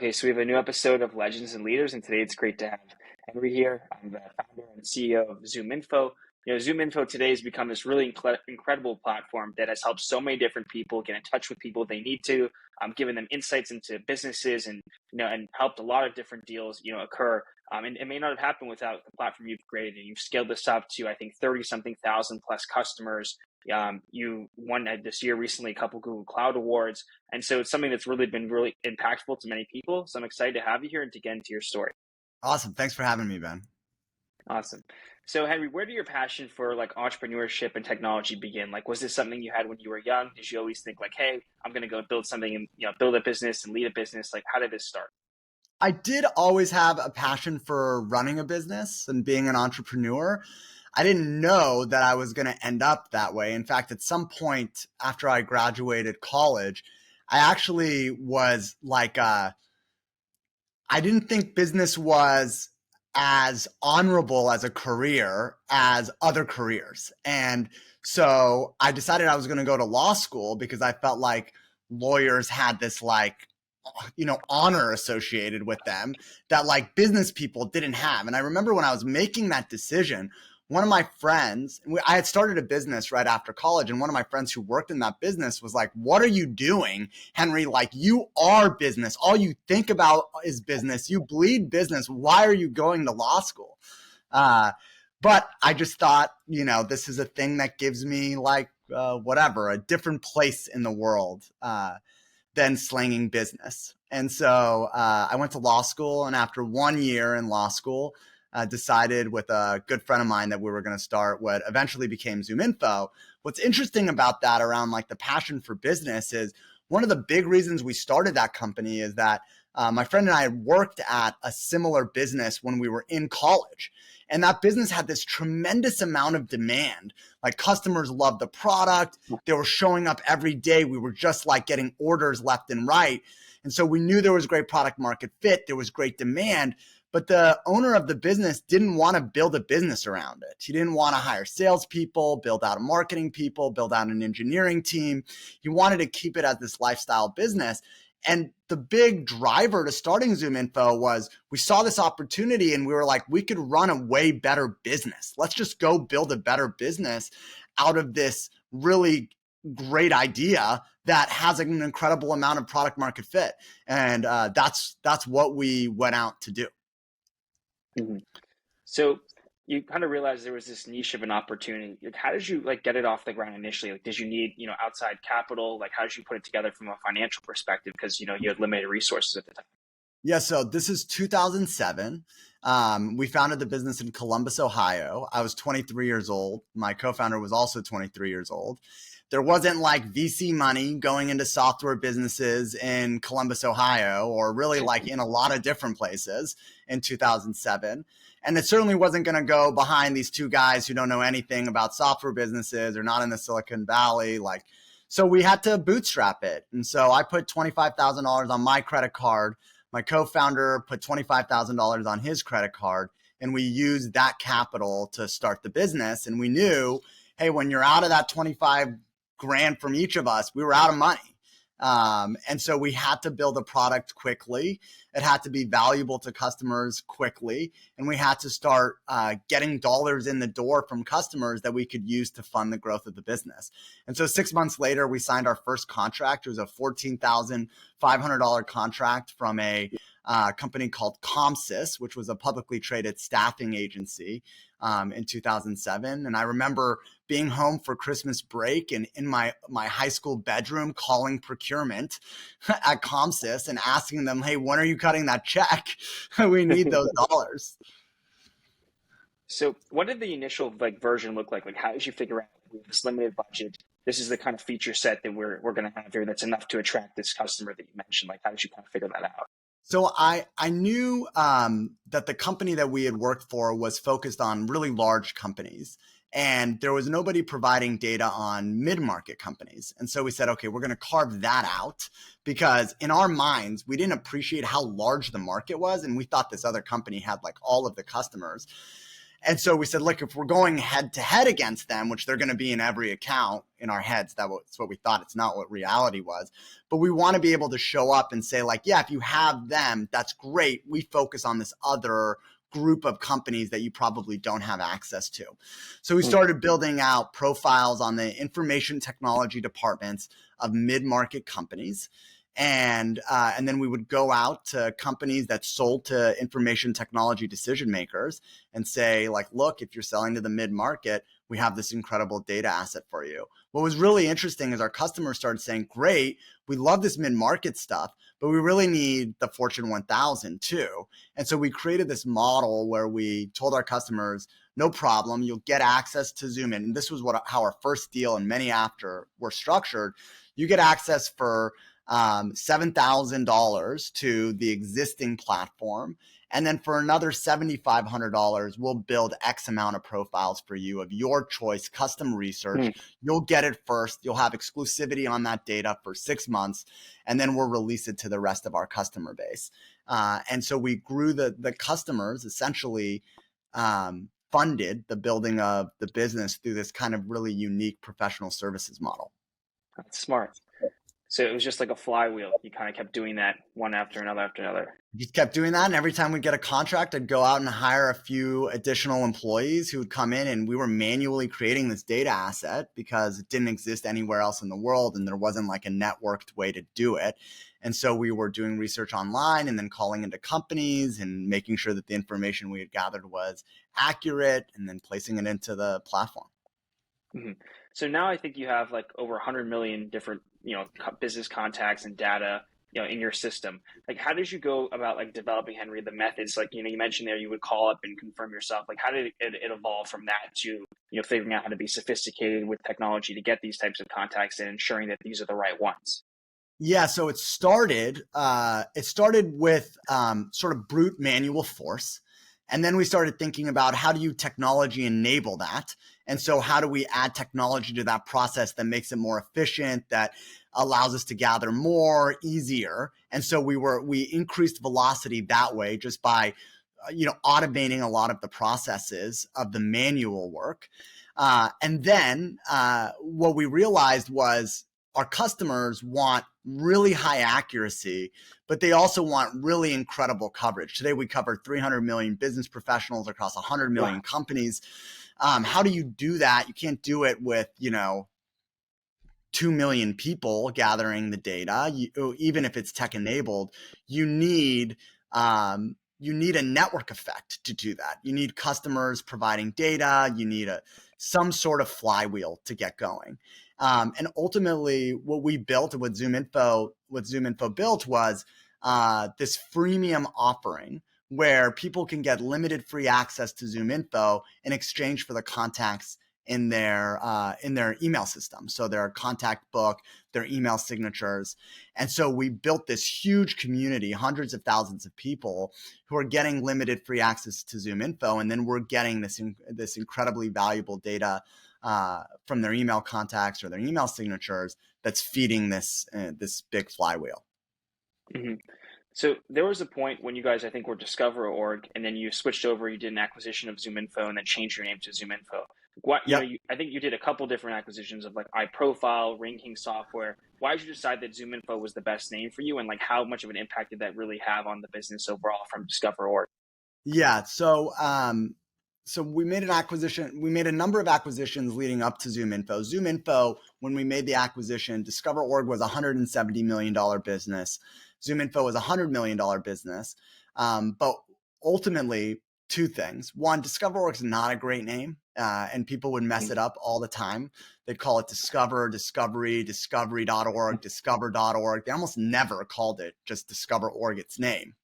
Okay, so we have a new episode of Legends and Leaders, and today it's great to have Henry here. I'm the founder and CEO of ZoomInfo. ZoomInfo today has become this really incredible platform that has helped so many different people get in touch with people they need to, giving them insights into businesses and helped a lot of different deals, occur. And it may not have happened without the platform you've created. And you've scaled this up to, I think, 30 something thousand plus customers. You won this year recently a couple Google Cloud Awards. And so it's something that's really been really impactful to many people. So I'm excited to have you here and to get into your story. Awesome. Thanks for having me, Ben. Awesome. So Henry, where did your passion for entrepreneurship and technology begin? Was this something you had when you were young? Did you always think hey, I'm going to go build something and build a business and lead a business? How did this start? I did always have a passion for running a business and being an entrepreneur. I didn't know that I was going to end up that way. In fact, at some point after I graduated college, I actually was I didn't think business was as honorable as a career as other careers. And so I decided I was going to go to law school because I felt like lawyers had this honor associated with them that business people didn't have. And I remember when I was making that decision, one of my friends, I had started a business right after college, and one of my friends who worked in that business was like, "What are you doing, Henry? You are business. All you think about is business. You bleed business. Why are you going to law school?" But I just thought, this is a thing that gives me a different place in the world than slanging business. And so I went to law school, and after 1 year in law school, decided with a good friend of mine that we were going to start what eventually became ZoomInfo. What's interesting about that around the passion for business is one of the big reasons we started that company is that my friend and I had worked at a similar business when we were in college. And that business had this tremendous amount of demand. Customers loved the product. They were showing up every day. We were just getting orders left and right. And so we knew there was great product market fit. There was great demand. But the owner of the business didn't want to build a business around it. He didn't want to hire salespeople, build out a marketing people, build out an engineering team. He wanted to keep it as this lifestyle business. And the big driver to starting ZoomInfo was we saw this opportunity and we were like, we could run a way better business. Let's just go build a better business out of this really great idea that has an incredible amount of product market fit. And that's what we went out to do. Mm-hmm. So you kind of realized there was this niche of an opportunity. How did you get it off the ground initially? Did you need outside capital? How did you put it together from a financial perspective? Because you had limited resources at the time. Yeah, so this is 2007. We founded the business in Columbus, Ohio. I was 23 years old. My co-founder was also 23 years old. There wasn't VC money going into software businesses in Columbus, Ohio, or really in a lot of different places in 2007. And it certainly wasn't going to go behind these two guys who don't know anything about software businesses or not in the Silicon Valley. So we had to bootstrap it. And so I put $25,000 on my credit card. My co-founder put $25,000 on his credit card, and we used that capital to start the business. And we knew, hey, when you're out of that 25 grand from each of us, we were out of money. And so we had to build a product quickly. It had to be valuable to customers quickly. And we had to start getting dollars in the door from customers that we could use to fund the growth of the business. And so 6 months later, we signed our first contract. It was a $14,500 contract from a company called ComSys, which was a publicly traded staffing agency in 2007. And I remember being home for Christmas break and in my high school bedroom calling procurement at ComSys and asking them, hey, when are you cutting that check? We need those dollars. So what did the initial version look like? How did you figure out with this limited budget, this is the kind of feature set that we're going to have here that's enough to attract this customer that you mentioned? How did you kind of figure that out? So I knew that the company that we had worked for was focused on really large companies, and there was nobody providing data on mid-market companies. And so we said, okay, we're going to carve that out because in our minds, we didn't appreciate how large the market was. And we thought this other company had all of the customers. And so we said, look, if we're going head to head against them, which they're going to be in every account in our heads, that's what we thought. It's not what reality was. But we want to be able to show up and say, like, yeah, if you have them, that's great. We focus on this other group of companies that you probably don't have access to. So we started building out profiles on the information technology departments of mid-market companies. And then we would go out to companies that sold to information technology decision makers and say, like, look, if you're selling to the mid-market, we have this incredible data asset for you. What was really interesting is our customers started saying, great, we love this mid-market stuff, but we really need the Fortune 1000 too. And so we created this model where we told our customers, no problem, you'll get access to ZoomIn. And this was how our first deal and many after were structured. You get access for $7,000 to the existing platform. And then for another $7,500, we'll build X amount of profiles for you of your choice, custom research. You'll get it first. You'll have exclusivity on that data for 6 months, and then we'll release it to the rest of our customer base. And so we grew the customers, essentially funded the building of the business through this kind of really unique professional services model. That's smart. So it was just like a flywheel. You kind of kept doing that one after another after another. Just kept doing that. And every time we get a contract, I'd go out and hire a few additional employees who would come in, and we were manually creating this data asset because it didn't exist anywhere else in the world. And there wasn't like a networked way to do it. And so we were doing research online and then calling into companies and making sure that the information we had gathered was accurate and then placing it into the platform. Mm-hmm. So now I think you have like over 100 million different, business contacts and data, in your system. Like, how did you go about like developing, Henry, the methods? Like, you mentioned there you would call up and confirm yourself. Like, how did it evolve from that to, figuring out how to be sophisticated with technology to get these types of contacts and ensuring that these are the right ones? Yeah, so it started with sort of brute manual force. And then we started thinking about how do you technology enable that? And so how do we add technology to that process that makes it more efficient, that allows us to gather more, easier? And so we increased velocity that way just by, automating a lot of the processes of the manual work. And then what we realized was our customers want really high accuracy, but they also want really incredible coverage. Today, we cover 300 million business professionals across 100 million companies. How do you do that? You can't do it with, 2 million people gathering the data. Even if it's tech enabled, you need a network effect to do that. You need customers providing data. You need some sort of flywheel to get going. And ultimately, what we built, what ZoomInfo built was this freemium offering where people can get limited free access to ZoomInfo in exchange for the contacts in their email system. So their contact book, their email signatures. And so we built this huge community, hundreds of thousands of people who are getting limited free access to ZoomInfo. And then we're getting this incredibly valuable data from their email contacts or their email signatures that's feeding this big flywheel. Mm-hmm. So there was a point when you guys, I think, were DiscoverOrg, and then you switched over, you did an acquisition of ZoomInfo, and then changed your name to ZoomInfo. I think you did a couple different acquisitions of like iProfile, Ranking Software. Why did you decide that ZoomInfo was the best name for you, and like how much of an impact did that really have on the business overall from DiscoverOrg? Yeah, so we made an acquisition. We made a number of acquisitions leading up to ZoomInfo. ZoomInfo, when we made the acquisition, DiscoverOrg was a $170 million business. ZoomInfo was a $100 million business. But ultimately, two things. One, DiscoverOrg is not a great name, and people would mess it up all the time. They'd call it Discover, Discovery, Discovery.org, Discover.org. They almost never called it just DiscoverOrg its name.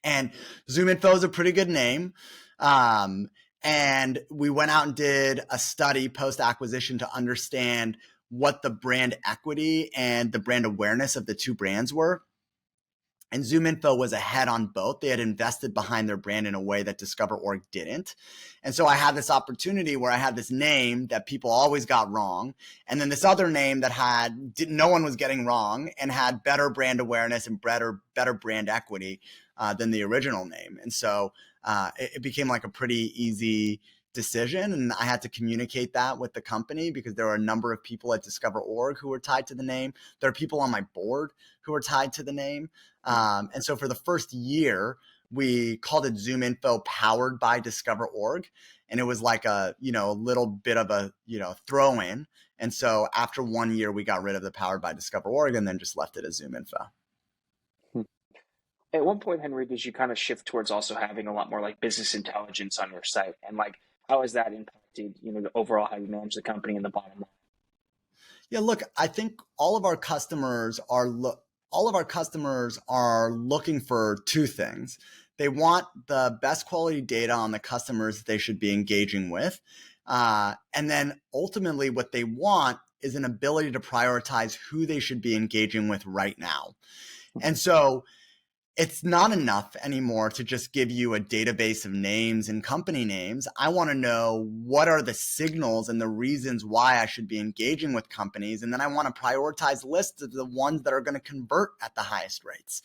And ZoomInfo is a pretty good name. And we went out and did a study post-acquisition to understand what the brand equity and the brand awareness of the two brands were. And ZoomInfo was ahead on both. They had invested behind their brand in a way that DiscoverOrg didn't. And so I had this opportunity where I had this name that people always got wrong, and then this other name that no one was getting wrong and had better brand awareness and better brand equity than the original name. And so it became like a pretty easy decision, and I had to communicate that with the company because there were a number of people at DiscoverOrg who were tied to the name. There are people on my board who are tied to the name. And so for the first year, we called it ZoomInfo powered by DiscoverOrg. And it was like a little bit of a, throw in. And so after 1 year, we got rid of the powered by DiscoverOrg and then just left it as ZoomInfo. At one point, Henry, did you kind of shift towards also having a lot more like business intelligence on your site? And like, how has that impacted, the overall how you manage the company and the bottom line? Yeah, look, I think all of our customers are looking for two things. They want the best quality data on the customers they should be engaging with. And then ultimately what they want is an ability to prioritize who they should be engaging with right now. And so it's not enough anymore to just give you a database of names and company names. I want to know what are the signals and the reasons why I should be engaging with companies. And then I want to prioritize lists of the ones that are going to convert at the highest rates.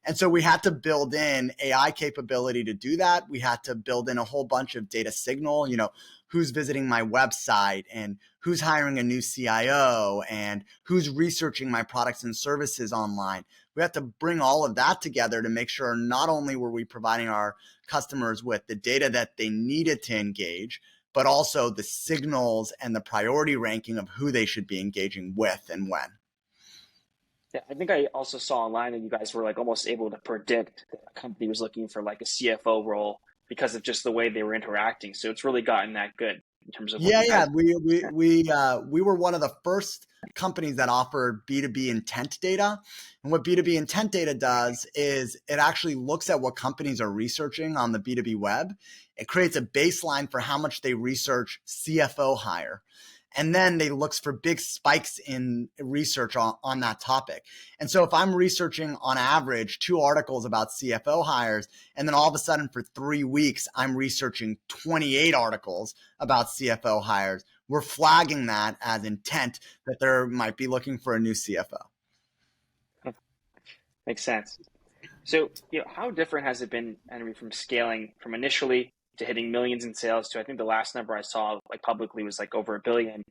And so we had to build in AI capability to do that. We had to build in a whole bunch of data signal, who's visiting my website and who's hiring a new CIO and who's researching my products and services online. We have to bring all of that together to make sure not only were we providing our customers with the data that they needed to engage, but also the signals and the priority ranking of who they should be engaging with and when. Yeah, I think I also saw online that you guys were like almost able to predict that a company was looking for like a CFO role because of just the way they were interacting. So it's really gotten that good in terms of what you guys. We were one of the first companies that offered B2B intent data. And what B2B intent data does is it actually looks at what companies are researching on the B2B web. It creates a baseline for how much they research CFO hire. And then they look for big spikes in research on that topic. And so if I'm researching on average 2 articles about CFO hires, and then all of a sudden for 3 weeks, I'm researching 28 articles about CFO hires, we're flagging that as intent that they might be looking for a new CFO. Makes sense. So, how different has it been, Henry, from scaling from initially to hitting millions in sales to, I think the last number I saw like publicly was like over $1 billion.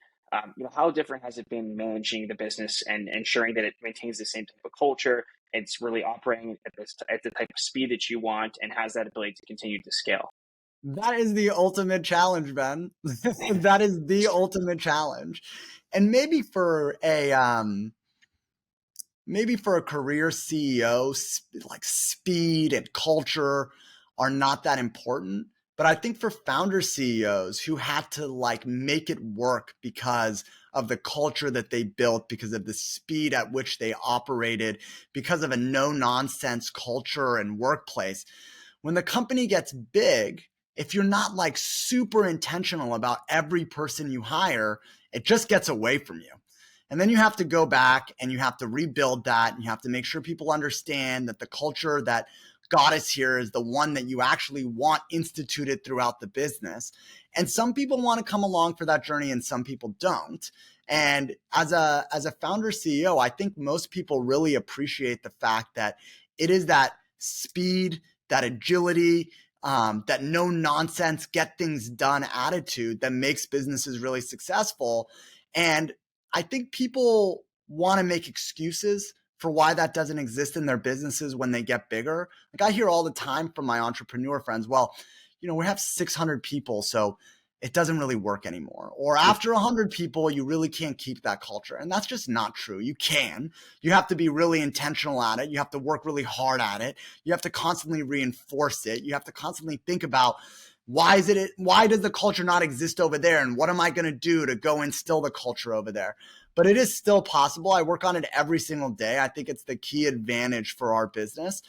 How different has it been managing the business and ensuring that it maintains the same type of culture? It's really operating at the type of speed that you want and has that ability to continue to scale. That is the ultimate challenge, Ben. That is the ultimate challenge. And maybe for a career CEO, like speed and culture are not that important. But I think for founder CEOs who had to like make it work because of the culture that they built, because of the speed at which they operated, because of a no nonsense culture and workplace, when the company gets big, if you're not like super intentional about every person you hire, it just gets away from you. And then you have to go back and you have to rebuild that. And you have to make sure people understand that the culture that got us here is the one that you actually want instituted throughout the business. And some people want to come along for that journey and some people don't. And as a founder CEO, I think most people really appreciate the fact that it is that speed, that agility, that no nonsense, get things done attitude that makes businesses really successful. And I think people want to make excuses for why that doesn't exist in their businesses when they get bigger. Like I hear all the time from my entrepreneur friends, well, we have 600 people, so it doesn't really work anymore. Or after 100 people, you really can't keep that culture. And that's just not true. You can. You have to be really intentional at it. You have to work really hard at it. You have to constantly reinforce it. You have to constantly think about why does the culture not exist over there? And what am I going to do to go instill the culture over there? But it is still possible. I work on it every single day. I think it's the key advantage for our business.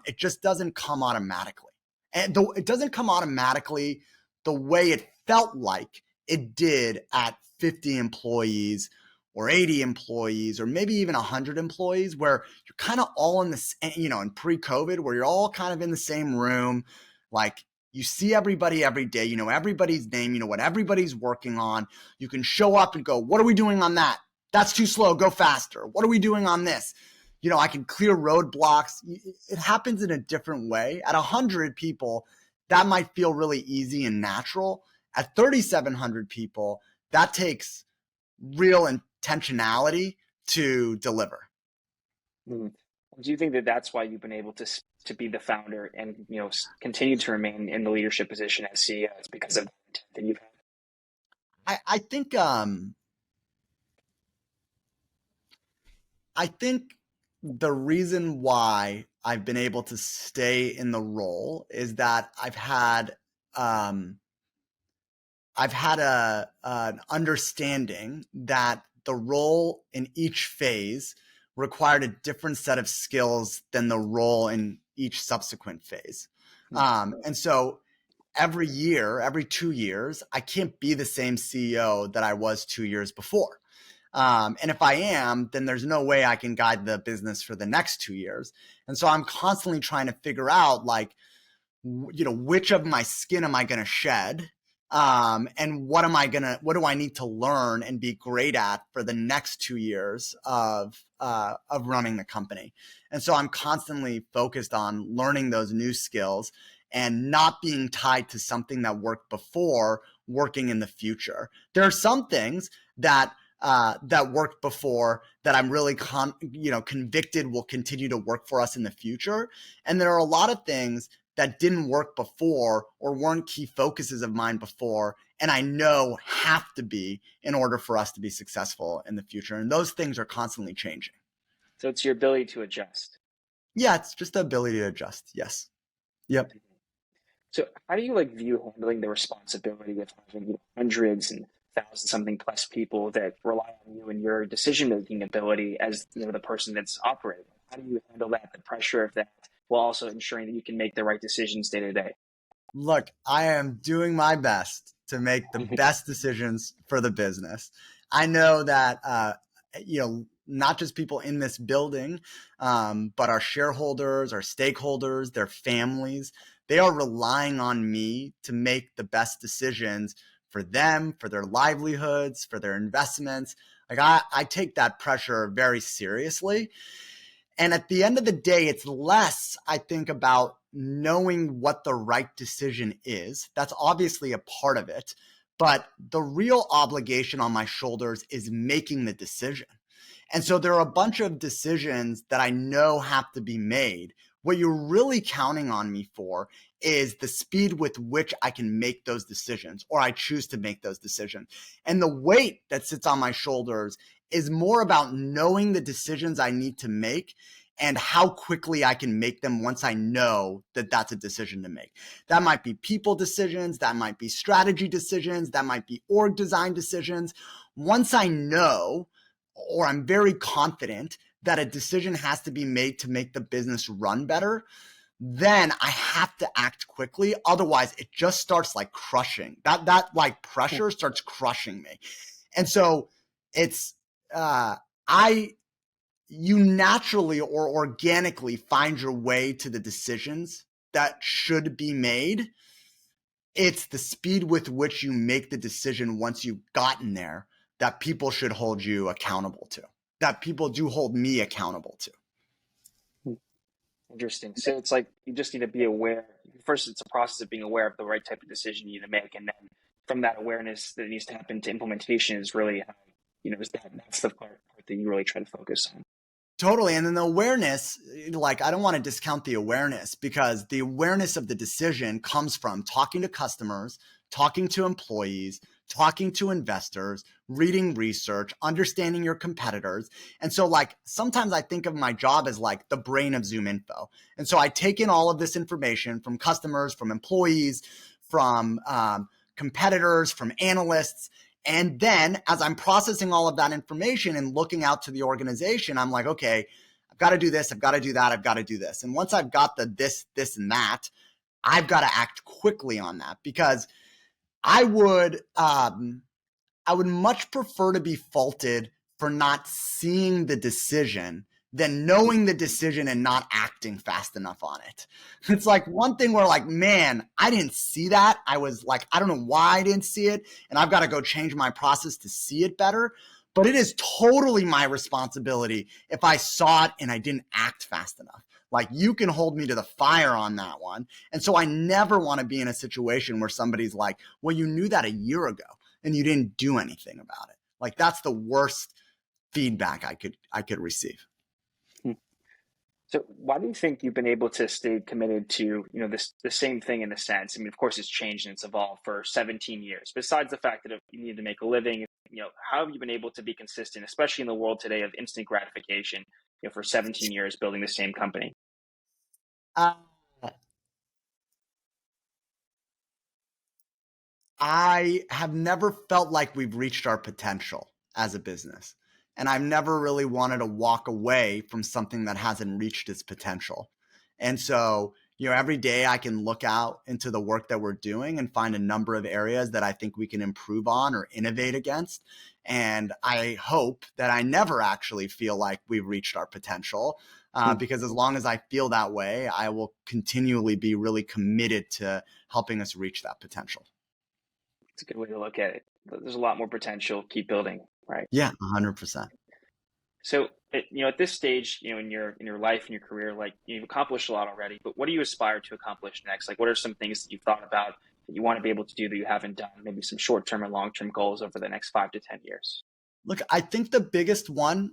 It just doesn't come automatically. And it doesn't come automatically the way it felt like it did at 50 employees or 80 employees, or maybe even 100 employees, where you're kind of all in this, in pre-COVID, where you're all kind of in the same room, like you see everybody every day, you know everybody's name, you know what everybody's working on. You can show up and go, what are we doing on that? That's too slow, go faster. What are we doing on this? I can clear roadblocks. It happens in a different way. At 100 people, that might feel really easy and natural. At 3,700 people, that takes real intentionality to deliver. Mm. Do you think that that's why you've been able to be the founder and continue to remain in the leadership position as CEO? It's because of the intent that you've had. I think the reason why I've been able to stay in the role is that I've had an understanding that the role in each phase required a different set of skills than the role in each subsequent phase. And so every year, every 2 years, I can't be the same CEO that I was 2 years before. And if I am, then there's no way I can guide the business for the next 2 years. And so I'm constantly trying to figure out, like, which of my skin am I going to shed? And what do I need to learn and be great at for the next 2 years of running the company? And so I'm constantly focused on learning those new skills and not being tied to something that worked before working in the future. There are some things that worked before that I'm really convicted will continue to work for us in the future. And there are a lot of things that didn't work before or weren't key focuses of mine before, and I know have to be in order for us to be successful in the future. And those things are constantly changing. So it's your ability to adjust. Yeah, it's just the ability to adjust. Yes. Yep. So how do you view handling the responsibility of having hundreds and thousand something plus people that rely on you and your decision-making ability as the person that's operating? How do you handle that, the pressure of that, while also ensuring that you can make the right decisions day to day? Look, I am doing my best to make the best decisions for the business. I know that, not just people in this building, but our shareholders, our stakeholders, their families, they are relying on me to make the best decisions for them, for their livelihoods, for their investments. Like I take that pressure very seriously. And at the end of the day, it's less, I think, about knowing what the right decision is. That's obviously a part of it. But the real obligation on my shoulders is making the decision. And so there are a bunch of decisions that I know have to be made. What you're really counting on me for is the speed with which I can make those decisions, or I choose to make those decisions. And the weight that sits on my shoulders is more about knowing the decisions I need to make and how quickly I can make them once I know that that's a decision to make. That might be people decisions, that might be strategy decisions, that might be org design decisions. Once I know, or I'm very confident that a decision has to be made to make the business run better, then I have to act quickly. Otherwise, it just starts crushing. That pressure starts crushing me. And so it's, you naturally or organically find your way to the decisions that should be made. It's the speed with which you make the decision once you've gotten there that people should hold you accountable to, that people do hold me accountable to. Interesting. So it's you just need to be aware. First, it's a process of being aware of the right type of decision you need to make. And then from that awareness that needs to happen to implementation is really how, that's the part that you really try to focus on. Totally. And then the awareness, I don't want to discount the awareness, because the awareness of the decision comes from talking to customers, talking to employees, talking to investors, reading research, understanding your competitors. And so sometimes I think of my job as the brain of ZoomInfo. And so I take in all of this information from customers, from employees, from competitors, from analysts. And then as I'm processing all of that information and looking out to the organization, I'm like, okay, I've got to do this. I've got to do that. I've got to do this. And once I've got the this, and that, I've got to act quickly on that, because I would much prefer to be faulted for not seeing the decision than knowing the decision and not acting fast enough on it. It's like one thing where like, man, I didn't see that. I was like, I don't know why I didn't see it. And I've got to go change my process to see it better. But it is totally my responsibility if I saw it and I didn't act fast enough. Like you can hold me to the fire on that one. And so I never want to be in a situation where somebody's like, well, you knew that a year ago and you didn't do anything about it. Like that's the worst feedback I could receive. So why do you think you've been able to stay committed to, this the same thing in a sense? I mean, of course, it's changed and it's evolved for 17 years. Besides the fact that you need to make a living, how have you been able to be consistent, especially in the world today of instant gratification, for 17 years building the same company? Uh, I have never felt like we've reached our potential as a business. And I've never really wanted to walk away from something that hasn't reached its potential. And so, every day I can look out into the work that we're doing and find a number of areas that I think we can improve on or innovate against. And I hope that I never actually feel like we've reached our potential, because as long as I feel that way, I will continually be really committed to helping us reach that potential. It's a good way to look at it. There's a lot more potential. Keep building, right? Yeah, 100%. So, at this stage, in your life and your career, like you've accomplished a lot already. But what do you aspire to accomplish next? Like, what are some things that you've thought about that you want to be able to do that you haven't done? Maybe some short-term and long-term goals over the next 5 to 10 years. Look, I think the biggest one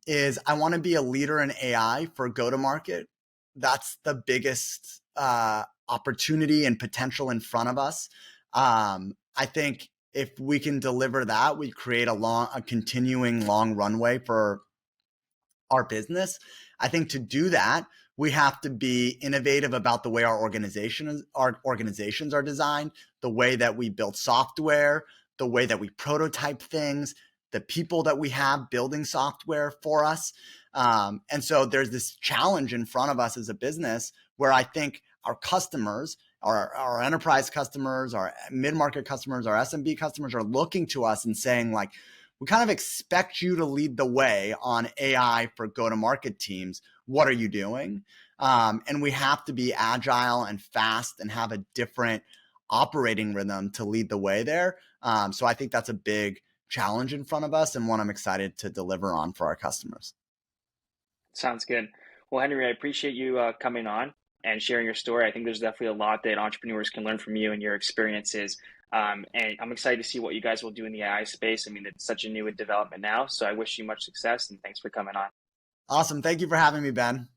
is I want to be a leader in AI for go-to-market. That's the biggest opportunity and potential in front of us. I think if we can deliver that, we create a continuing long runway for our business. I think to do that, we have to be innovative about the way our organizations are designed, the way that we build software, the way that we prototype things, the people that we have building software for us. And so there's this challenge in front of us as a business where I think our customers, our enterprise customers, our mid-market customers, our SMB customers are looking to us and saying like, we kind of expect you to lead the way on AI for go-to-market teams. What are you doing? And we have to be agile and fast and have a different operating rhythm to lead the way there. So I think that's a big challenge in front of us and one I'm excited to deliver on for our customers. Sounds good. Well, Henry, I appreciate you coming on and sharing your story. I think there's definitely a lot that entrepreneurs can learn from you and your experiences. And I'm excited to see what you guys will do in the AI space. I mean, it's such a new development now. So I wish you much success and thanks for coming on. Awesome. Thank you for having me, Ben.